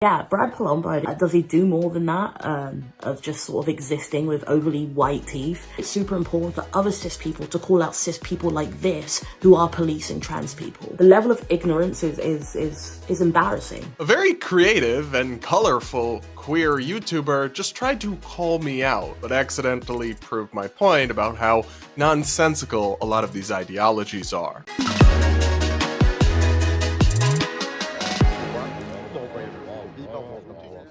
Yeah, Brad Polumbo, does he do more than that, of just sort of existing with overly white teeth? It's super important for other cis people to call out cis people like this who are policing trans people. The level of ignorance is embarrassing. A very creative and colorful queer YouTuber just tried to call me out, but accidentally proved my point about how nonsensical a lot of these ideologies are.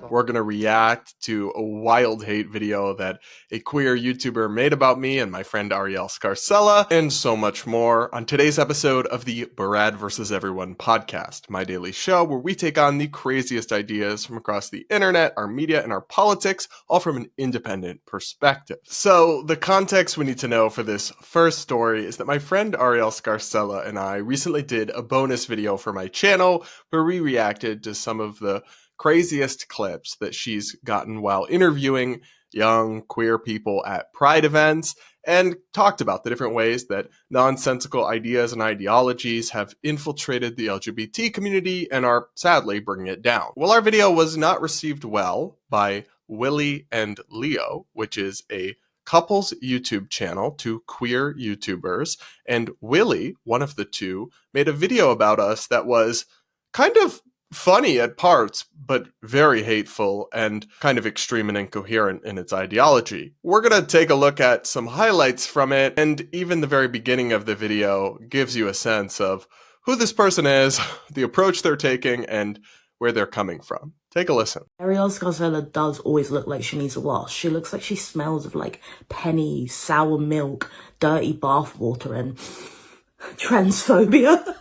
We're gonna react to a wild hate video that a queer YouTuber made about me and my friend Ariel Scarcella, and so much more on today's episode of the Brad vs. Everyone podcast, my daily show where we take on the craziest ideas from across the internet, our media, and our politics, all from an independent perspective. So the context we need to know for this first story is that my friend Ariel Scarcella and I recently did a bonus video for my channel where we reacted to some of the craziest clips that she's gotten while interviewing young queer people at pride events, and talked about the different ways that nonsensical ideas and ideologies have infiltrated the LGBT community and are sadly bringing it down. Well, our video was not received well by Willie and Leo, which is a couple's YouTube channel, two queer YouTubers, and Willie, one of the two, made a video about us that was kind of funny at parts, but very hateful and kind of extreme and incoherent in its ideology. We're gonna take a look at some highlights from it, and even the very beginning of the video gives you a sense of who this person is, the approach they're taking, and where they're coming from. Take a listen. Ariel Scarcella does always look like she needs a wash. She looks like she smells of like pennies, sour milk, dirty bathwater, and transphobia.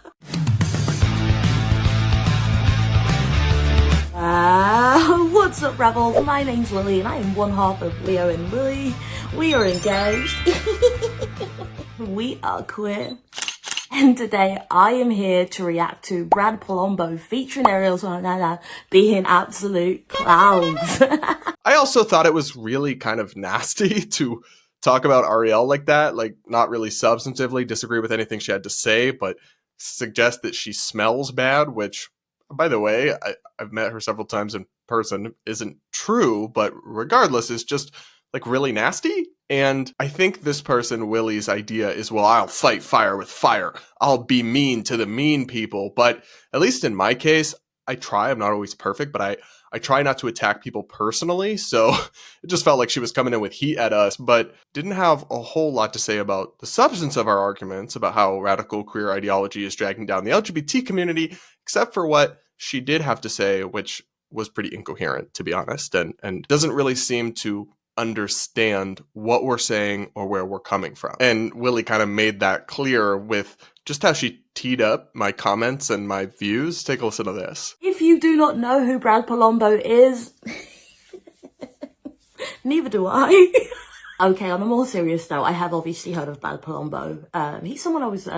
What's up, rebels? My name's Lily and I am one half of Leo and Willie. We are engaged. We are queer. And today I am here to react to Brad Polumbo featuring Ariel Scarcella being absolute clowns. I also thought it was really kind of nasty to talk about Ariel like that, like not really substantively disagree with anything she had to say, but suggest that she smells bad, which, by the way, I've met her several times in person, isn't true, but regardless, is just like really nasty. And I think this person, Willie's idea is, well, I'll fight fire with fire. I'll be mean to the mean people. But at least in my case, I'm not always perfect, but I try not to attack people personally. So it just felt like she was coming in with heat at us, but didn't have a whole lot to say about the substance of our arguments about how radical queer ideology is dragging down the LGBT community, except for what she did have to say, which was pretty incoherent, to be honest, and doesn't really seem to understand what we're saying or where we're coming from. And Willie kind of made that clear with just how she teed up my comments and my views. Take a listen to this. If you do not know who Brad Polumbo is, neither do I. Okay, on a more serious note, I have obviously heard of Brad Polumbo. He's someone I was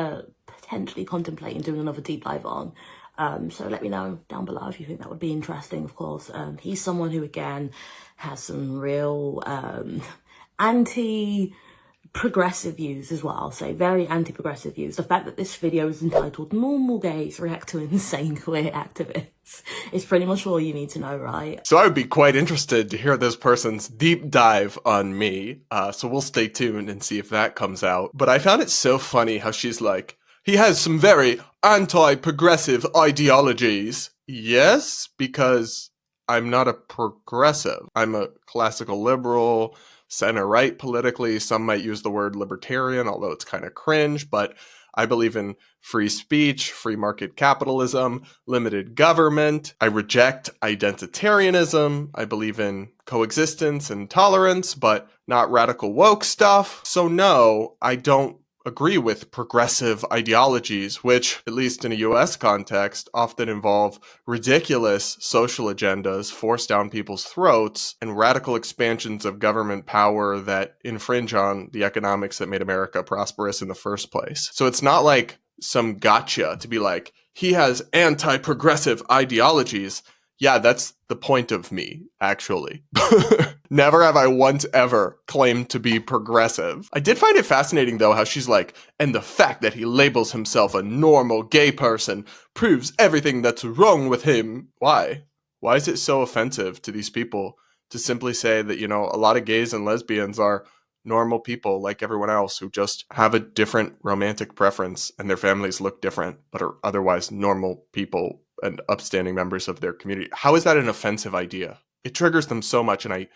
potentially contemplating doing another deep dive on. So let me know down below if you think that would be interesting, of course. He's someone who, again, has some real anti-progressive views as well. I'll say very anti-progressive views. The fact that this video is entitled Normal Gays React to Insane Queer Activists is pretty much all you need to know, right? So I would be quite interested to hear this person's deep dive on me. So we'll stay tuned and see if that comes out. But I found it so funny how she's like, he has some very anti-progressive ideologies. Yes, because I'm not a progressive. I'm a classical liberal, center-right politically. Some might use the word libertarian, although it's kind of cringe, but I believe in free speech, free market capitalism, limited government. I reject identitarianism. I believe in coexistence and tolerance, but not radical woke stuff. So no, I don't agree with progressive ideologies, which, at least in a US context, often involve ridiculous social agendas forced down people's throats and radical expansions of government power that infringe on the economics that made America prosperous in the first place. So it's not like some gotcha to be like, he has anti-progressive ideologies. Yeah, that's the point of me, actually. Never have I once ever claimed to be progressive. I did find it fascinating, though, how she's like, and the fact that he labels himself a normal gay person proves everything that's wrong with him. Why? Why is it so offensive to these people to simply say that, a lot of gays and lesbians are normal people like everyone else who just have a different romantic preference and their families look different, but are otherwise normal people and upstanding members of their community? How is that an offensive idea? It triggers them so much, and I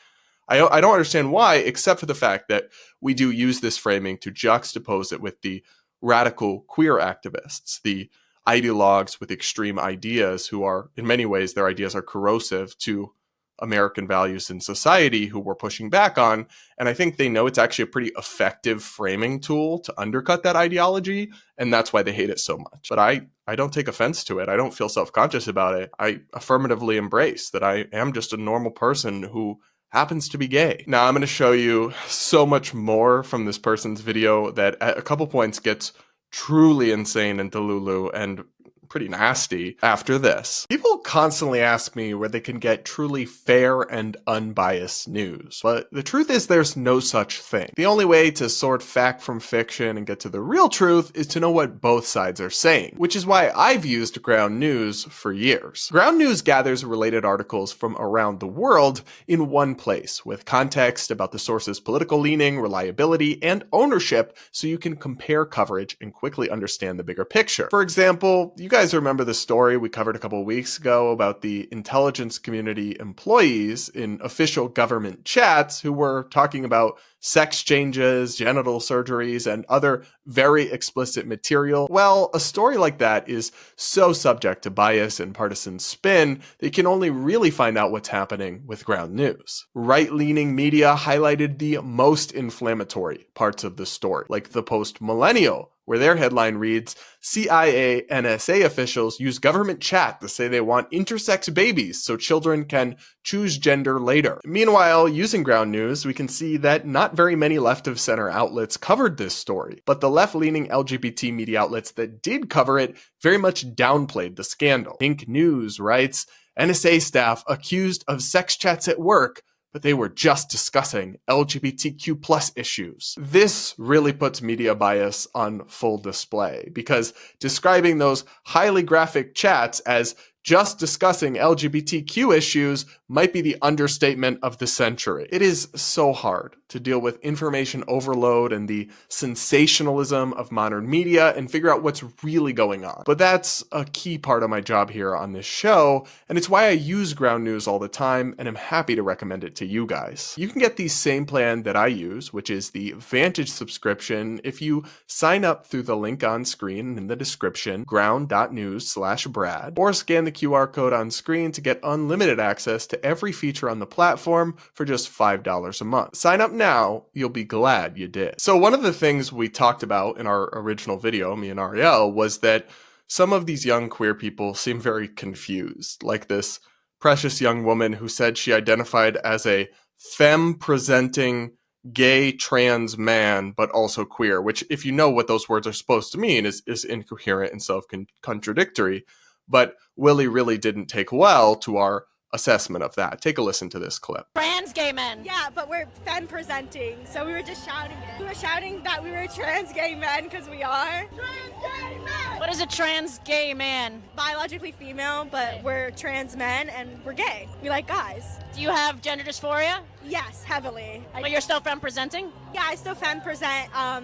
don't understand why, except for the fact that we do use this framing to juxtapose it with the radical queer activists, the ideologues with extreme ideas who are, in many ways, their ideas are corrosive to American values in society, who we're pushing back on. And I think they know it's actually a pretty effective framing tool to undercut that ideology, and that's why they hate it so much. But I don't take offense to it. I don't feel self-conscious about it. I affirmatively embrace that I am just a normal person who happens to be gay. Now I'm going to show you so much more from this person's video that at a couple points gets truly insane and delulu and pretty nasty after this. People constantly ask me where they can get truly fair and unbiased news, but the truth is there's no such thing. The only way to sort fact from fiction and get to the real truth is to know what both sides are saying, which is why I've used Ground News for years. Ground News gathers related articles from around the world in one place, with context about the source's political leaning, reliability, and ownership, so you can compare coverage and quickly understand the bigger picture. For example, you guys remember the story we covered a couple of weeks ago about the intelligence community employees in official government chats who were talking about sex changes, genital surgeries, and other very explicit material? Well, a story like that is so subject to bias and partisan spin that you can only really find out what's happening with Ground News. Right-leaning media highlighted the most inflammatory parts of the story, like the Post-Millennial, where their headline reads, CIA NSA officials use government chat to say they want intersex babies so children can choose gender later. Meanwhile, using Ground News, we can see that not very many left-of-center outlets covered this story, but the left-leaning LGBT media outlets that did cover it very much downplayed the scandal. Pink News writes, NSA staff accused of sex chats at work, but they were just discussing LGBTQ+ issues. This really puts media bias on full display, because describing those highly graphic chats as just discussing LGBTQ issues might be the understatement of the century. It is so hard to deal with information overload and the sensationalism of modern media and figure out what's really going on. But that's a key part of my job here on this show, and it's why I use Ground News all the time, and I'm happy to recommend it to you guys. You can get the same plan that I use, which is the Vantage subscription, if you sign up through the link on screen in the description, ground.news/Brad, or scan the QR code on screen to get unlimited access to every feature on the platform for just $5 a month. Sign up now, you'll be glad you did. So one of the things we talked about in our original video, me and Ariel, was that some of these young queer people seem very confused, like this precious young woman who said she identified as a femme-presenting gay trans man, but also queer, which, if you know what those words are supposed to mean, is incoherent and self-contradictory. But Willie really didn't take well to our assessment of that. Take a listen to this clip. Trans gay men. Yeah, but we're femme presenting, so we were just shouting it. We were shouting that we were trans gay men because we are. Trans gay men! What is a trans gay man? Biologically female, but we're trans men and we're gay. We like guys. Do you have gender dysphoria? Yes, heavily. But you're still femme presenting? Yeah, I still femme present. I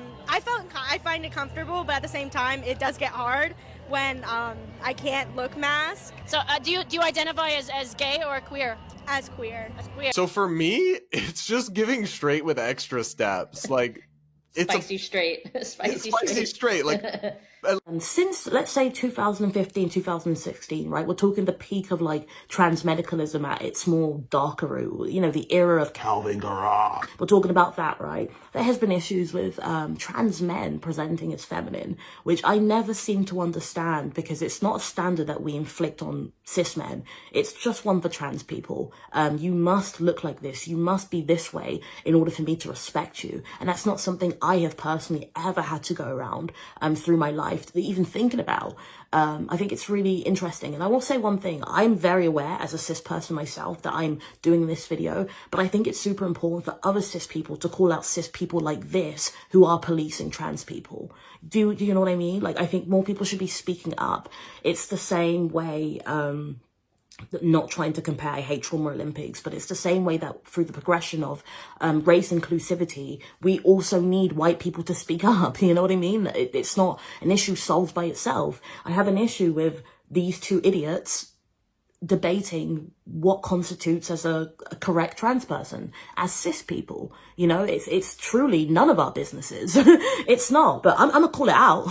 find it comfortable, but at the same time, it does get hard when I can't look masked. So do you identify as gay or queer? As queer. As queer. So for me, it's just giving straight with extra steps. Like, it's Spicy straight. Spicy straight. Like, And since, let's say, 2015, 2016, right, we're talking the peak of, like, transmedicalism at its more darker root, you know, the era of Calvin Garage. We're talking about that, right? There has been issues with trans men presenting as feminine, which I never seem to understand, because it's not a standard that we inflict on cis men. It's just one for trans people. You must look like this. You must be this way in order for me to respect you. And that's not something I have personally ever had to go around through my life even thinking about. I think it's really interesting. And I will say one thing, I'm very aware as a cis person myself that I'm doing this video, but I think it's super important for other cis people to call out cis people like this who are policing trans people. Do you know what I mean? Like, I think more people should be speaking up. It's the same way not trying to compare, I hate Trauma Olympics, but it's the same way that through the progression of race inclusivity, we also need white people to speak up. You know what I mean? It's not an issue solved by itself. I have an issue with these two idiots debating what constitutes as a correct trans person, as cis people. You know, it's truly none of our businesses. It's not, but I'm gonna call it out.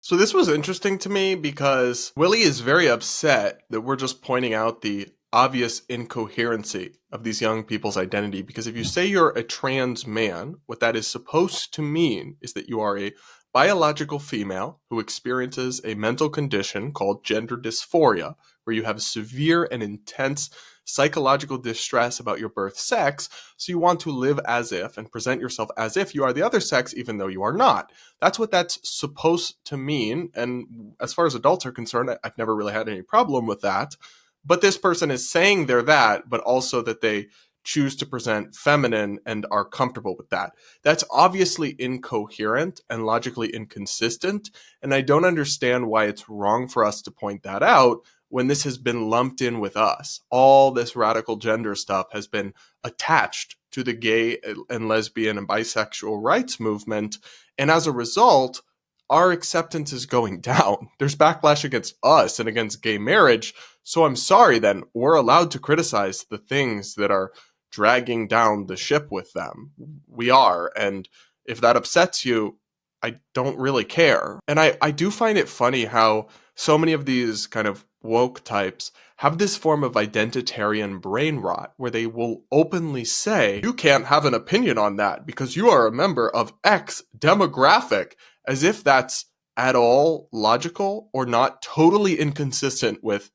So this was interesting to me because Willie is very upset that we're just pointing out the obvious incoherency of these young people's identity. Because if you say you're a trans man, what that is supposed to mean is that you are a biological female who experiences a mental condition called gender dysphoria, where you have severe and intense psychological distress about your birth sex, so you want to live as if and present yourself as if you are the other sex, even though you are not. That's what that's supposed to mean, and as far as adults are concerned, I've never really had any problem with that. But this person is saying they're that, but also that they choose to present feminine and are comfortable with that. That's obviously incoherent and logically inconsistent, and I don't understand why it's wrong for us to point that out when this has been lumped in with us. All this radical gender stuff has been attached to the gay and lesbian and bisexual rights movement, and as a result, our acceptance is going down. There's backlash against us and against gay marriage, so I'm sorry then, we're allowed to criticize the things that are dragging down the ship with them. We are, and if that upsets you, I don't really care. And I do find it funny how so many of these kind of woke types have this form of identitarian brain rot where they will openly say, you can't have an opinion on that because you are a member of X demographic, as if that's at all logical or not totally inconsistent with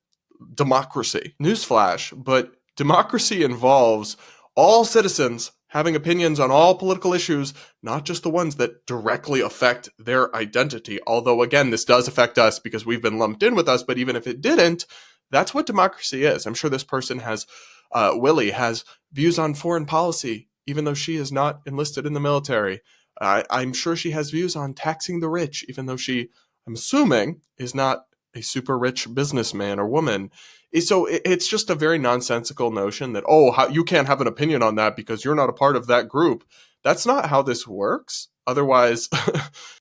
democracy. Newsflash, but democracy involves all citizens having opinions on all political issues, not just the ones that directly affect their identity. Although, again, this does affect us because we've been lumped in with us, but even if it didn't, that's what democracy is. I'm sure this person has, Willie, has views on foreign policy, even though she is not enlisted in the military. I'm sure she has views on taxing the rich, even though she, I'm assuming, is not a super rich businessman or woman. So it's just a very nonsensical notion that, you can't have an opinion on that because you're not a part of that group. That's not how this works. Otherwise,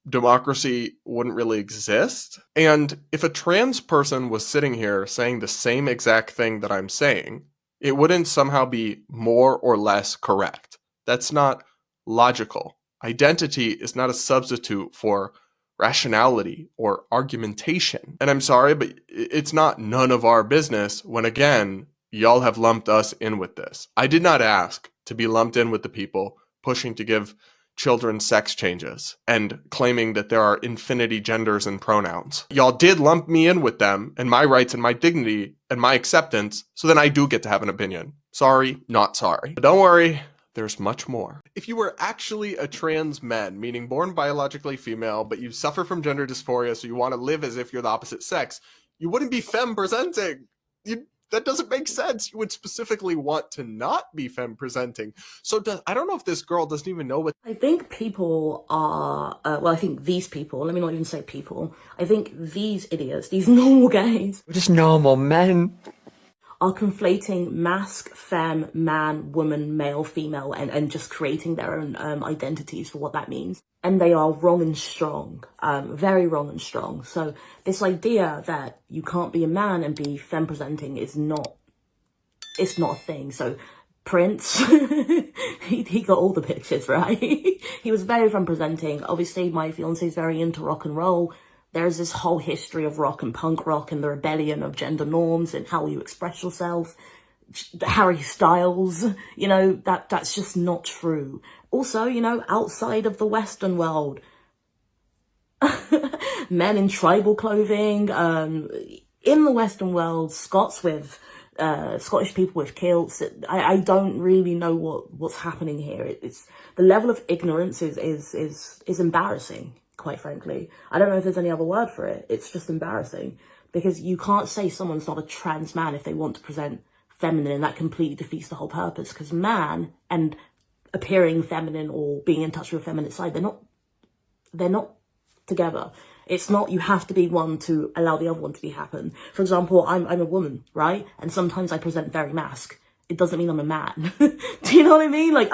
democracy wouldn't really exist. And if a trans person was sitting here saying the same exact thing that I'm saying, it wouldn't somehow be more or less correct. That's not logical. Identity is not a substitute for rationality or argumentation. And I'm sorry, but it's not none of our business when, again, y'all have lumped us in with this. I did not ask to be lumped in with the people pushing to give children sex changes and claiming that there are infinity genders and pronouns. Y'all did lump me in with them and my rights and my dignity and my acceptance, so then I do get to have an opinion. Sorry, not sorry. But don't worry, there's much more. If you were actually a trans man, meaning born biologically female, but you suffer from gender dysphoria, so you want to live as if you're the opposite sex, you wouldn't be femme presenting. That doesn't make sense. You would specifically want to not be femme presenting. So I don't know if this girl doesn't even know what. I think people are, I think these people, let me not even say people, I think these idiots, these normal gays, We're just normal men, are conflating masc, femme, man, woman, male, female, and just creating their own identities for what that means. And they are wrong and strong, very wrong and strong. So this idea that you can't be a man and be femme presenting is not, it's not a thing. So Prince, he got all the pictures, right? He was very femme presenting. Obviously, my fiance is very into rock and roll. There's this whole history of rock and punk rock and the rebellion of gender norms and how you express yourself. Harry Styles, you know, that's just not true. Also, you know, outside of the Western world, men in tribal clothing, in the Western world, Scots with, Scottish people with kilts. I don't really know what's happening here. It's the level of ignorance is embarrassing. Quite frankly, I don't know if there's any other word for it. It's just embarrassing because you can't say someone's not a trans man if they want to present feminine, and that completely defeats the whole purpose, because man and appearing feminine or being in touch with a feminine side, they're not together. It's not you have to be one to allow the other one to be happen. For example, I'm a woman, right? And sometimes I present very masc. It doesn't mean I'm a man. Do you know what I mean? Like,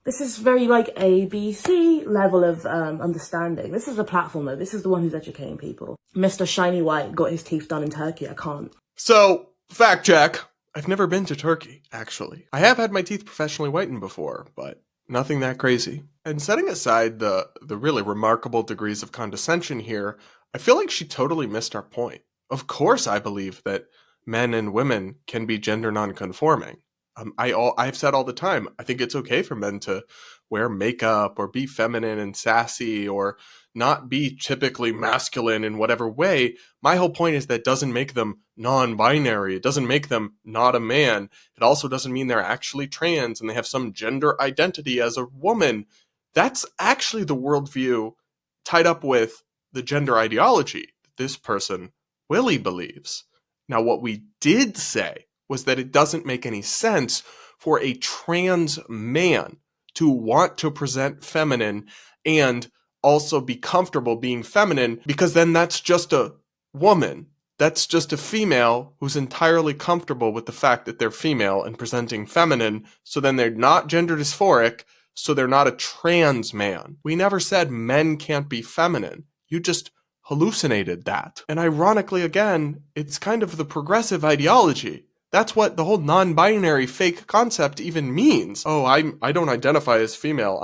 this is very like ABC level of understanding. This is a platform though. This is the one who's educating people. Mr. Shiny White got his teeth done in Turkey. I can't. So, fact check. I've never been to Turkey, actually. I have had my teeth professionally whitened before, but nothing that crazy. And setting aside the really remarkable degrees of condescension here, I feel like she totally missed our point. Of course I believe that men and women can be gender non-conforming. I've said all the time, I think it's okay for men to wear makeup or be feminine and sassy or not be typically masculine in whatever way. My whole point is that doesn't make them non-binary. It doesn't make them not a man. It also doesn't mean they're actually trans and they have some gender identity as a woman. That's actually the worldview tied up with the gender ideology that this person, Willie, believes. Now, what we did say was that it doesn't make any sense for a trans man to want to present feminine and also be comfortable being feminine, because then that's just a woman. That's just a female who's entirely comfortable with the fact that they're female and presenting feminine, so then they're not gender dysphoric, so they're not a trans man. We never said men can't be feminine. You just hallucinated that. And ironically, again, it's kind of the progressive ideology. That's what the whole non-binary fake concept even means. Oh, I don't identify as female.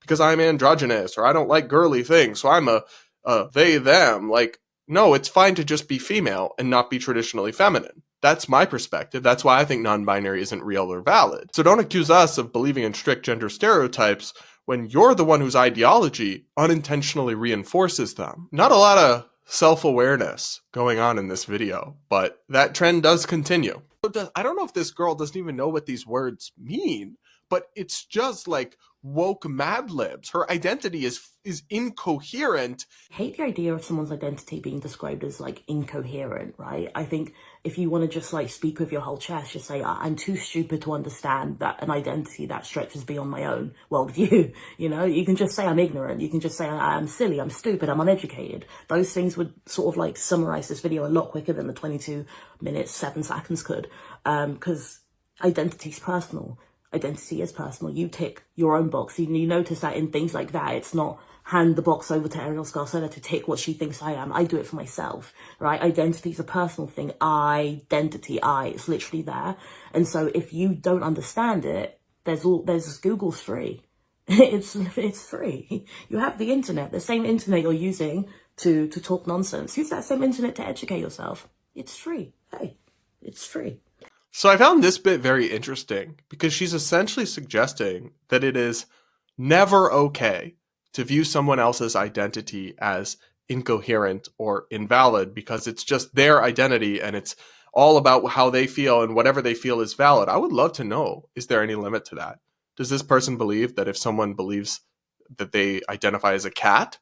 Because I'm androgynous, or I don't like girly things, so I'm a they, them. Like, no, it's fine to just be female and not be traditionally feminine. That's my perspective. That's why I think non-binary isn't real or valid. So don't accuse us of believing in strict gender stereotypes when you're the one whose ideology unintentionally reinforces them. Not a lot of self-awareness going on in this video, but that trend does continue. I don't know if this girl doesn't even know what these words mean, but it's just like woke Mad Libs. Her identity is incoherent. I hate the idea of someone's identity being described as like incoherent, right? I think if you want to just like speak with your whole chest, just say, I'm too stupid to understand that an identity that stretches beyond my own worldview. You know, you can just say I'm ignorant. You can just say I'm silly, I'm stupid, I'm uneducated. Those things would sort of like summarize this video a lot quicker than the 22 minutes, 7 seconds could. Because identity is personal. Identity is personal. You tick your own box. You notice that in things like that, it's not hand the box over to Ariel Scarcella to tick what she thinks I am. I do it for myself, right? Identity is a personal thing. It's literally there. And so if you don't understand it, there's Google's free. It's free. You have the internet, the same internet you're using to talk nonsense. Use that same internet to educate yourself. It's free. Hey, it's free. So I found this bit very interesting because she's essentially suggesting that it is never okay to view someone else's identity as incoherent or invalid because it's just their identity and it's all about how they feel and whatever they feel is valid. I would love to know, is there any limit to that? Does this person believe that if someone believes that they identify as a cat,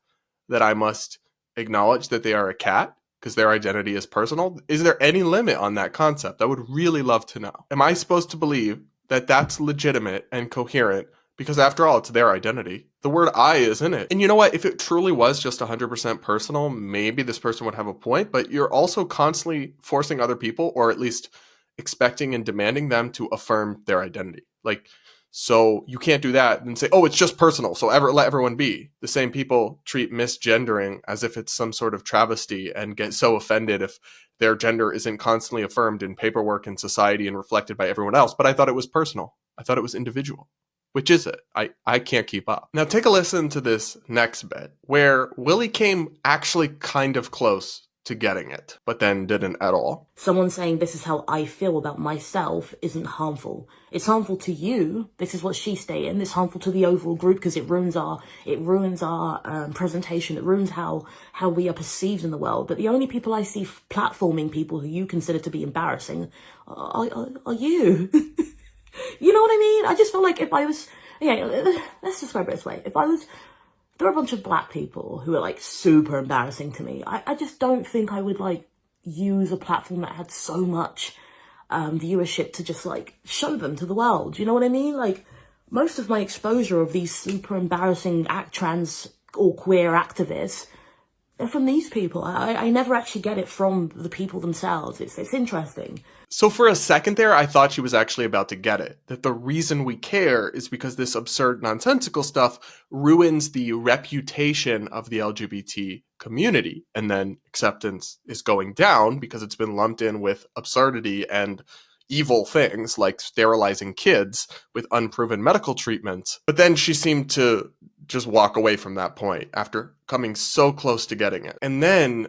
that I must acknowledge that they are a cat? Because their identity is personal? Is there any limit on that concept? I would really love to know. Am I supposed to believe that that's legitimate and coherent? Because after all, it's their identity. The word I is in it. And you know what? If it truly was just 100% personal, maybe this person would have a point, but you're also constantly forcing other people, or at least expecting and demanding them to affirm their identity. Like, so you can't do that and say, oh, it's just personal, so let everyone be. The same people treat misgendering as if it's some sort of travesty and get so offended if their gender isn't constantly affirmed in paperwork and society and reflected by everyone else. But I thought it was personal. I thought it was individual. Which is it? I can't keep up. Now take a listen to this next bit where Willie came actually kind of close to getting it, but then didn't at all. Someone saying this is how I feel about myself isn't harmful. It's harmful to you. This is what she's stating. It's harmful to the overall group because it ruins our presentation. It ruins how we are perceived in the world. But the only people I see platforming people who you consider to be embarrassing are you. You know what I mean? I just feel like if I was, let's describe it this way. If there are a bunch of black people who are like super embarrassing to me, I just don't think I would like use a platform that had so much viewership to just like show them to the world. You know what I mean? Like most of my exposure of these super embarrassing trans or queer activists from these people. I never actually get it from the people themselves. It's interesting. So for a second there, I thought she was actually about to get it. That the reason we care is because this absurd, nonsensical stuff ruins the reputation of the LGBT community. And then acceptance is going down because it's been lumped in with absurdity and evil things like sterilizing kids with unproven medical treatments. But then she seemed to just walk away from that point after coming so close to getting it. And then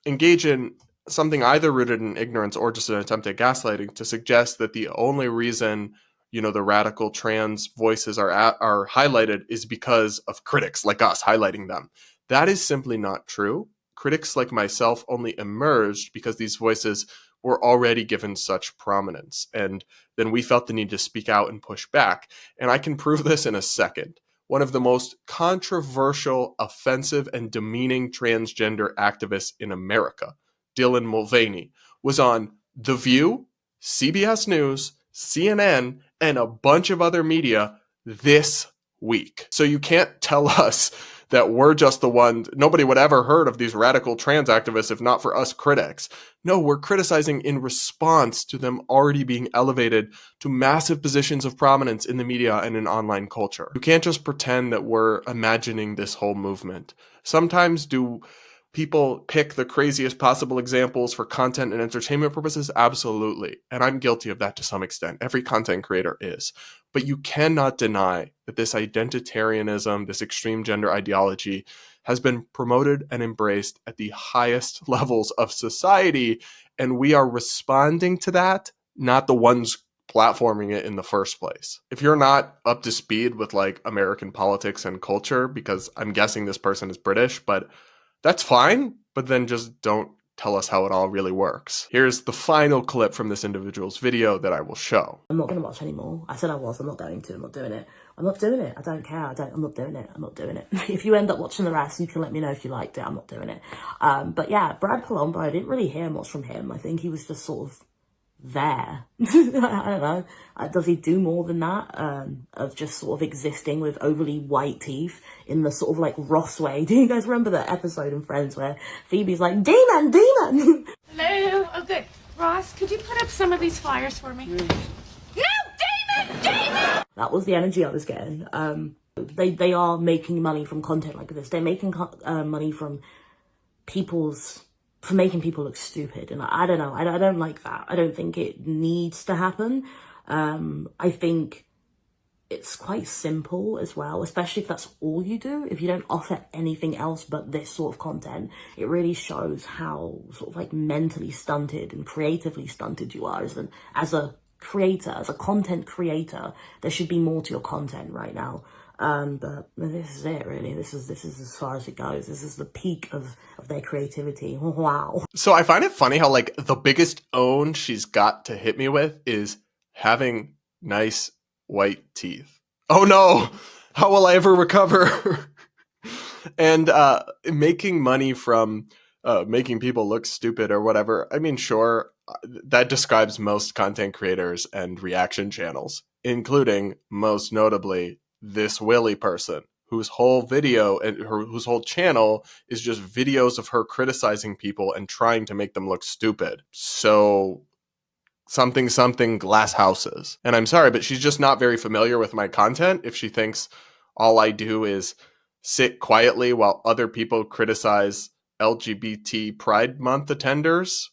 engage in something either rooted in ignorance or just an attempt at gaslighting to suggest that the only reason, the radical trans voices are highlighted is because of critics like us highlighting them. That is simply not true. Critics like myself only emerged because these voices were already given such prominence. And then we felt the need to speak out and push back. And I can prove this in a second. One of the most controversial, offensive, and demeaning transgender activists in America, Dylan Mulvaney, was on The View, CBS News, CNN, and a bunch of other media this week. So you can't tell us that we're just the ones, nobody would ever heard of these radical trans activists if not for us critics. No, we're criticizing in response to them already being elevated to massive positions of prominence in the media and in online culture. You can't just pretend that we're imagining this whole movement. Sometimes do people pick the craziest possible examples for content and entertainment purposes? Absolutely. And I'm guilty of that to some extent. Every content creator is. But you cannot deny that this identitarianism, this extreme gender ideology, has been promoted and embraced at the highest levels of society. And we are responding to that, not the ones platforming it in the first place. If you're not up to speed with like American politics and culture, because I'm guessing this person is British, but that's fine, but then just don't tell us how it all really works. Here's the final clip from this individual's video that I will show. I'm not going to watch anymore. I said I was. I'm not going to. I'm not doing it. I'm not doing it. I don't care. I'm not doing it. I'm not doing it. If you end up watching the rest, you can let me know if you liked it. I'm not doing it. But yeah, Brad Polumbo, I didn't really hear much from him. I think he was just sort of there. I don't know. Does he do more than that? Of just sort of existing with overly white teeth in the sort of like Ross way. Do you guys remember that episode in Friends where Phoebe's like, demon, demon? Hello. Oh, good. Ross, could you put up some of these flyers for me? No, demon, demon! That was the energy I was getting. They are making money from content like this. They're making money from for making people look stupid. And I don't know. I don't like that. I don't think it needs to happen. I think it's quite simple as well, especially if that's all you do. If you don't offer anything else but this sort of content, it really shows how sort of like mentally stunted and creatively stunted you are as a creator, as a content creator. There should be more to your content right now. But this is it, really. This is as far as it goes. This is the peak of their creativity. Wow. So I find it funny how like the biggest own she's got to hit me with is having nice white teeth. Oh no, how will I ever recover? And making money from making people look stupid or whatever. I mean, sure, that describes most content creators and reaction channels, including most notably this Willy person, whose whole video and whose whole channel is just videos of her criticizing people and trying to make them look stupid. So something glass houses. And I'm sorry, but she's just not very familiar with my content if she thinks all I do is sit quietly while other people criticize LGBT Pride Month attenders.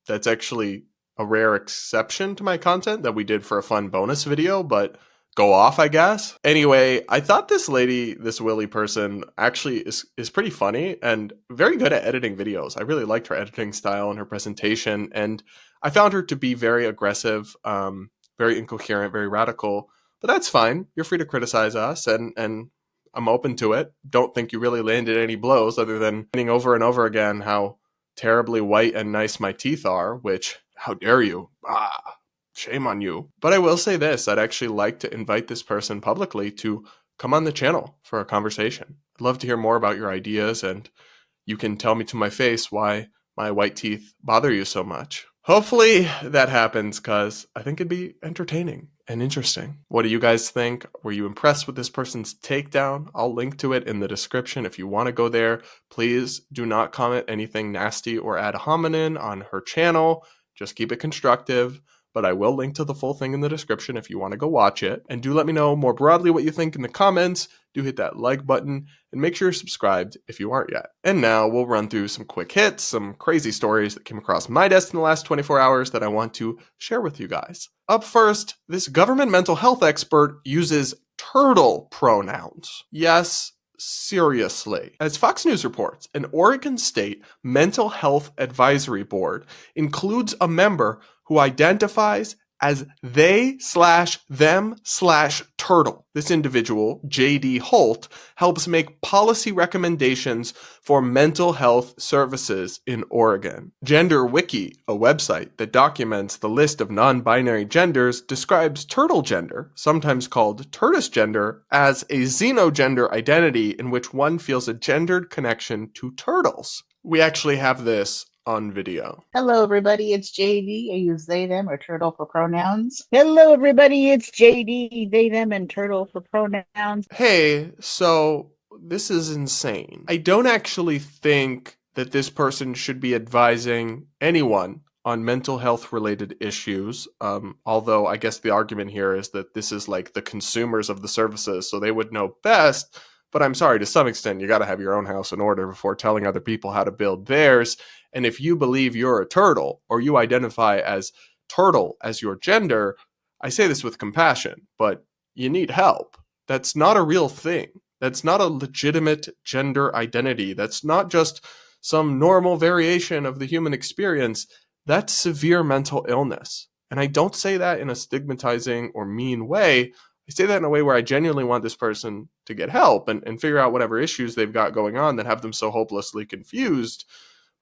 That's actually a rare exception to my content that we did for a fun bonus video, but go off, I guess. Anyway, I thought this lady, this Willy person, actually is pretty funny and very good at editing videos. I really liked her editing style and her presentation, and I found her to be very aggressive, very incoherent, very radical. But that's fine. You're free to criticize us, and I'm open to it. Don't think you really landed any blows other than saying over and over again how terribly white and nice my teeth are, which, how dare you? Shame on you. But I will say this, I'd actually like to invite this person publicly to come on the channel for a conversation. I'd love to hear more about your ideas, and you can tell me to my face why my white teeth bother you so much. Hopefully that happens, because I think it'd be entertaining and interesting. What do you guys think? Were you impressed with this person's takedown? I'll link to it in the description if you want to go there. Please do not comment anything nasty or ad hominem on her channel. Just keep it constructive. But I will link to the full thing in the description if you want to go watch it. And do let me know more broadly what you think in the comments. Do hit that like button and make sure you're subscribed if you aren't yet. And now we'll run through some quick hits, some crazy stories that came across my desk in the last 24 hours that I want to share with you guys. Up first, this government mental health expert uses turtle pronouns. Yes, seriously. As Fox News reports, an Oregon State Mental Health Advisory Board includes a member who identifies as they/them/turtle. This individual, J.D. Holt, helps make policy recommendations for mental health services in Oregon. Gender Wiki, a website that documents the list of non-binary genders, describes turtle gender, sometimes called tortoise gender, as a xenogender identity in which one feels a gendered connection to turtles. We actually have this on video. Hello, everybody. It's JD. I use they, them, or turtle for pronouns. Hello, everybody. It's JD. They, them, and turtle for pronouns. Hey, so this is insane. I don't actually think that this person should be advising anyone on mental health related issues. Although I guess the argument here is that this is like the consumers of the services, so they would know best. But I'm sorry, to some extent, you got to have your own house in order before telling other people how to build theirs. And if you believe you're a turtle, or you identify as turtle as your gender, I say this with compassion, but you need help. That's not a real thing. That's not a legitimate gender identity. That's not just some normal variation of the human experience. That's severe mental illness. And I don't say that in a stigmatizing or mean way. I say that in a way where I genuinely want this person to get help and figure out whatever issues they've got going on that have them so hopelessly confused.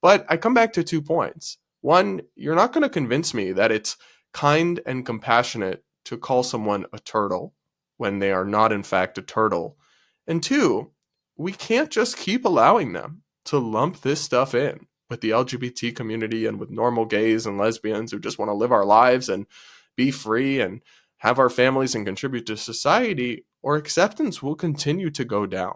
But I come back to 2 points. One, you're not going to convince me that it's kind and compassionate to call someone a turtle when they are not in fact a turtle. And 2, we can't just keep allowing them to lump this stuff in with the LGBT community and with normal gays and lesbians who just want to live our lives and be free and have our families and contribute to society, or acceptance will continue to go down.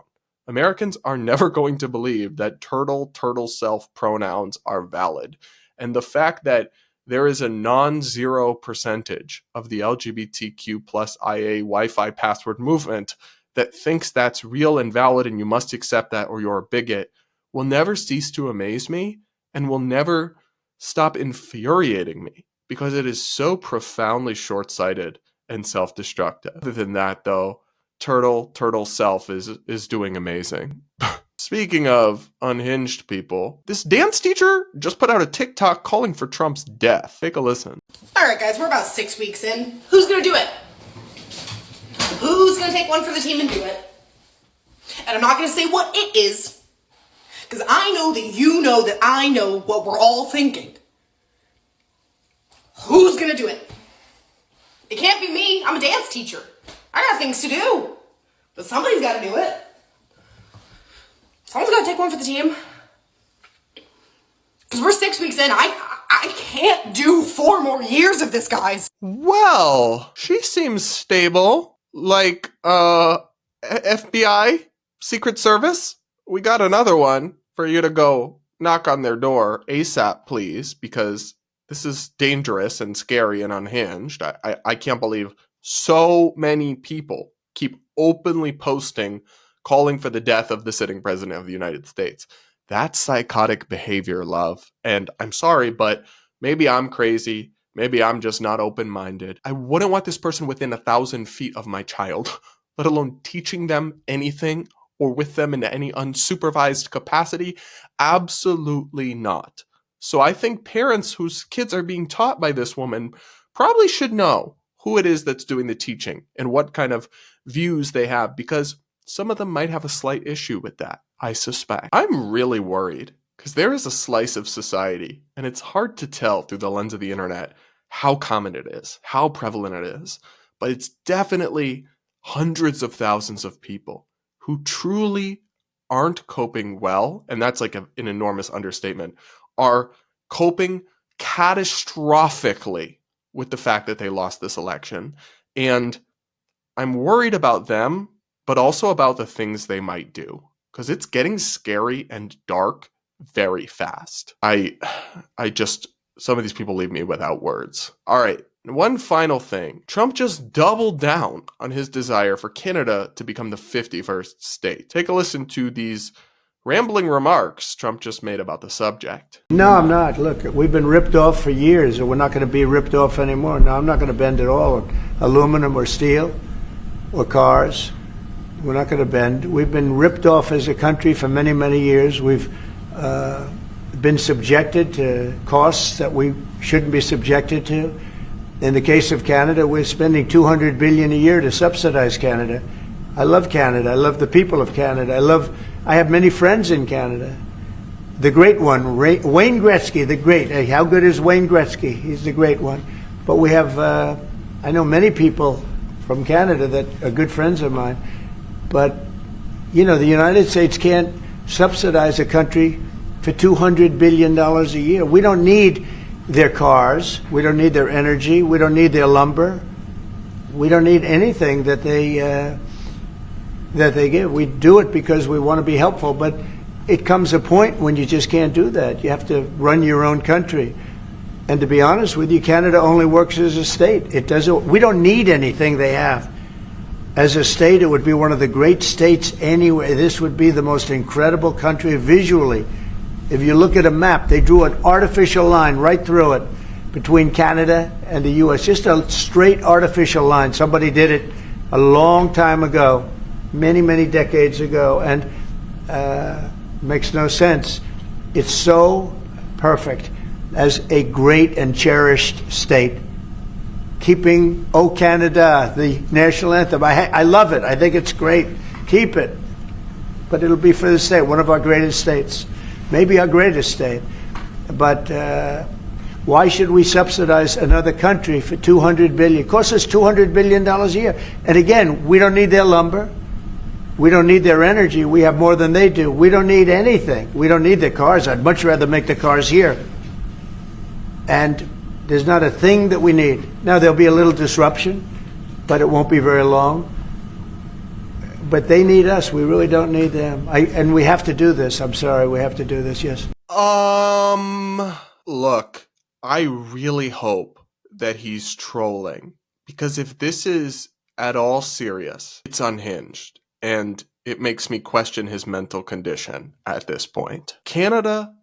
Americans are never going to believe that turtle self pronouns are valid. And the fact that there is a non-zero percentage of the LGBTQ plus IA Wi-Fi password movement that thinks that's real and valid and you must accept that or you're a bigot will never cease to amaze me and will never stop infuriating me, because it is so profoundly short-sighted and self-destructive. Other than that, though, turtle self is doing amazing. Speaking of unhinged people, this dance teacher just put out a TikTok calling for Trump's death. Take a listen. Alright guys, we're about 6 weeks in. Who's gonna do it? Who's gonna take one for the team and do it? And I'm not gonna say what it is, because I know that you know that I know what we're all thinking. Who's gonna do it? It can't be me. I'm a dance teacher. I got things to do. But somebody's gotta do it. Someone's gotta take one for the team. Because we're 6 weeks in. I can't do 4 more years of this, guys. Well, she seems stable. Like, FBI, Secret Service. We got another one for you to go knock on their door ASAP, please, because this is dangerous and scary and unhinged. I can't believe so many people keep openly posting, calling for the death of the sitting president of the United States. That's psychotic behavior, love. And I'm sorry, but maybe I'm crazy. Maybe I'm just not open-minded. I wouldn't want this person within 1,000 feet of my child, let alone teaching them anything or with them in any unsupervised capacity. Absolutely not. So I think parents whose kids are being taught by this woman probably should know who it is that's doing the teaching and what kind of views they have, because some of them might have a slight issue with that, I suspect. I'm really worried because there is a slice of society, and it's hard to tell through the lens of the internet how common it is, how prevalent it is, but it's definitely hundreds of thousands of people who truly aren't coping well, and that's like an enormous understatement, are coping catastrophically with the fact that they lost this election. And I'm worried about them, but also about the things they might do, because it's getting scary and dark very fast. Some of these people leave me without words. All right, one final thing. Trump just doubled down on his desire for Canada to become the 51st state. Take a listen to these rambling remarks Trump just made about the subject. No, I'm not. Look, we've been ripped off for years, and we're not going to be ripped off anymore. No, I'm not going to bend at all. Aluminum or steel or cars. We're not going to bend. We've been ripped off as a country for many, many years. We've been subjected to costs that we shouldn't be subjected to. In the case of Canada, we're spending $200 billion a year to subsidize Canada. I love Canada. I love the people of Canada. I have many friends in Canada. The great one, Wayne Gretzky, the great. Hey, how good is Wayne Gretzky? He's the great one. But we have, I know many people from Canada that are good friends of mine. But, you know, the United States can't subsidize a country for $200 billion a year. We don't need their cars. We don't need their energy. We don't need their lumber. We don't need anything that they give. We do it because we want to be helpful, but it comes a point when you just can't do that. You have to run your own country. And to be honest with you, Canada only works as a state. We don't need anything they have. As a state, it would be one of the great states anyway. This would be the most incredible country visually. If you look at a map, they drew an artificial line right through it between Canada and the U.S. Just a straight artificial line. Somebody did it a long time ago, many, many decades ago, and makes no sense. It's so perfect as a great and cherished state. Keeping "O Canada," the national anthem. I love it. I think it's great. Keep it. But it'll be for the state, one of our greatest states. Maybe our greatest state. But why should we subsidize another country for $200 billion? It costs us $200 billion a year. And again, we don't need their lumber. We don't need their energy. We have more than they do. We don't need anything. We don't need their cars. I'd much rather make the cars here. And there's not a thing that we need. Now, there'll be a little disruption, but it won't be very long. But they need us. We really don't need them. And we have to do this. I'm sorry. We have to do this. Yes. Look, I really hope that he's trolling, because if this is at all serious, it's unhinged. And it makes me question his mental condition at this point. Canada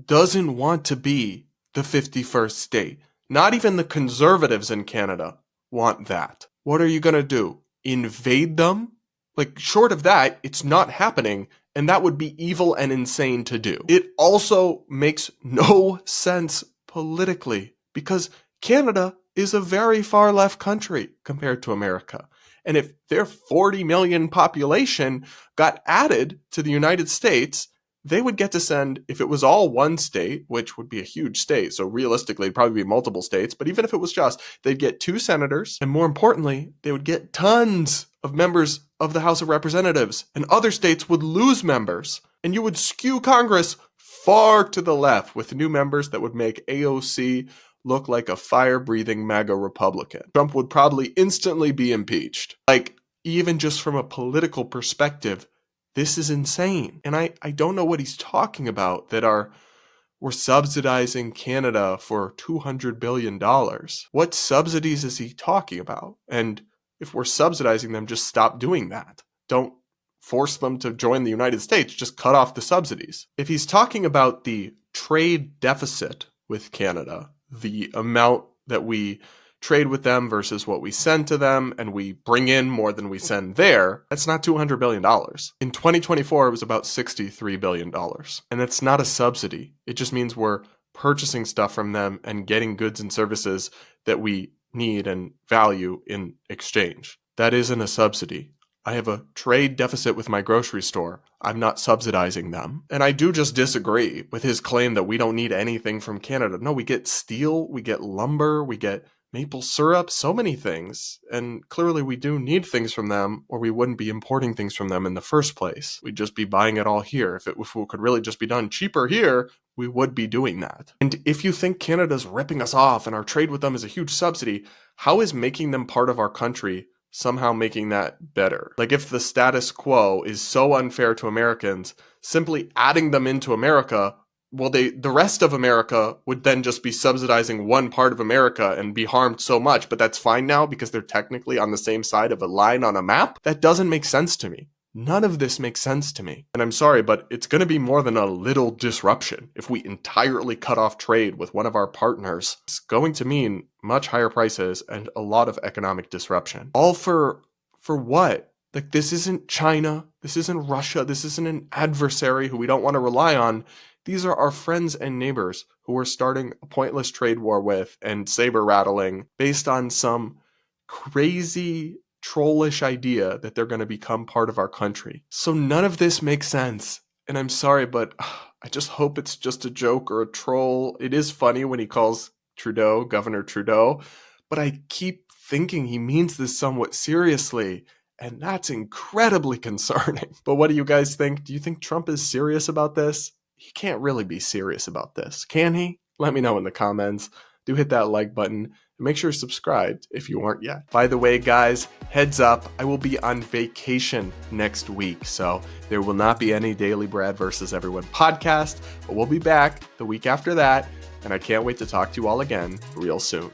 doesn't want to be the 51st state. Not even the conservatives in Canada want that. What are you going to do? Invade them? Like, short of that, it's not happening, and that would be evil and insane to do. It also makes no sense politically, because Canada is a very far left country compared to America. And if their 40 million population got added to the United States, they would get to send, if it was all one state, which would be a huge state, so realistically it'd probably be multiple states, but even if it was just, they'd get 2 senators, and more importantly, they would get tons of members of the House of Representatives, and other states would lose members, and you would skew Congress far to the left with new members that would make AOC look like a fire-breathing MAGA Republican. Trump would probably instantly be impeached. Like, even just from a political perspective, this is insane. And I don't know what he's talking about, that we're subsidizing Canada for $200 billion. What subsidies is he talking about? And if we're subsidizing them, just stop doing that. Don't force them to join the United States. Just cut off the subsidies. If he's talking about the trade deficit with Canada, the amount that we trade with them versus what we send to them, and we bring in more than we send there, that's not $200 billion. In 2024, it was about $63 billion. And that's not a subsidy. It just means we're purchasing stuff from them and getting goods and services that we need and value in exchange. That isn't a subsidy. I have a trade deficit with my grocery store. I'm not subsidizing them. And I do just disagree with his claim that we don't need anything from Canada. No, we get steel, we get lumber, we get maple syrup, so many things. And clearly we do need things from them, or we wouldn't be importing things from them in the first place. We'd just be buying it all here. If it could really just be done cheaper here, we would be doing that. And if you think Canada's ripping us off and our trade with them is a huge subsidy, how is making them part of our country somehow making that better? Like, if the status quo is so unfair to Americans, simply adding them into America, well, the rest of America would then just be subsidizing one part of America and be harmed so much, but that's fine now because they're technically on the same side of a line on a map? That doesn't make sense to me. None of this makes sense to me. And I'm sorry, but it's going to be more than a little disruption. If we entirely cut off trade with one of our partners, it's going to mean much higher prices and a lot of economic disruption. All for what? Like, this isn't China. This isn't Russia. This isn't an adversary who we don't want to rely on. These are our friends and neighbors who we're starting a pointless trade war with and saber rattling based on some crazy trollish idea that they're going to become part of our country. So none of this makes sense. And I'm sorry, but I just hope it's just a joke or a troll. It is funny when he calls Trudeau, Governor Trudeau, but I keep thinking he means this somewhat seriously. And that's incredibly concerning. But what do you guys think? Do you think Trump is serious about this? He can't really be serious about this, can he? Let me know in the comments. Do hit that like button and make sure you're subscribed if you aren't yet. By the way, guys, heads up, I will be on vacation next week, so there will not be any daily Brad versus Everyone podcast, but we'll be back the week after that, and I can't wait to talk to you all again real soon.